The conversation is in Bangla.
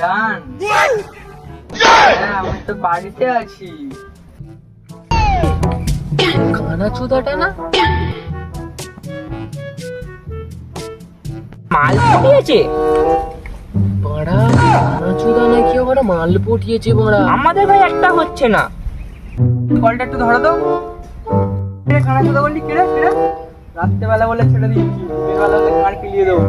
জান, হ্যাঁ আমি তো বাড়িতে আছি। কানা চুদাটা না মাল পটিয়েছে। বড়া কানা চুদা নাকি আবার মাল পটিয়েছে বড়া। আমাদের ভাই একটা হচ্ছে না। কলটা একটু ধরো তো। কানা চোদা বললি কেড়ে কেড়ে, রাত্রেবেলা বলে ছেড়ে দিচ্ছি, দিনের বেলা বলে কার কিলিয়ে দেবো।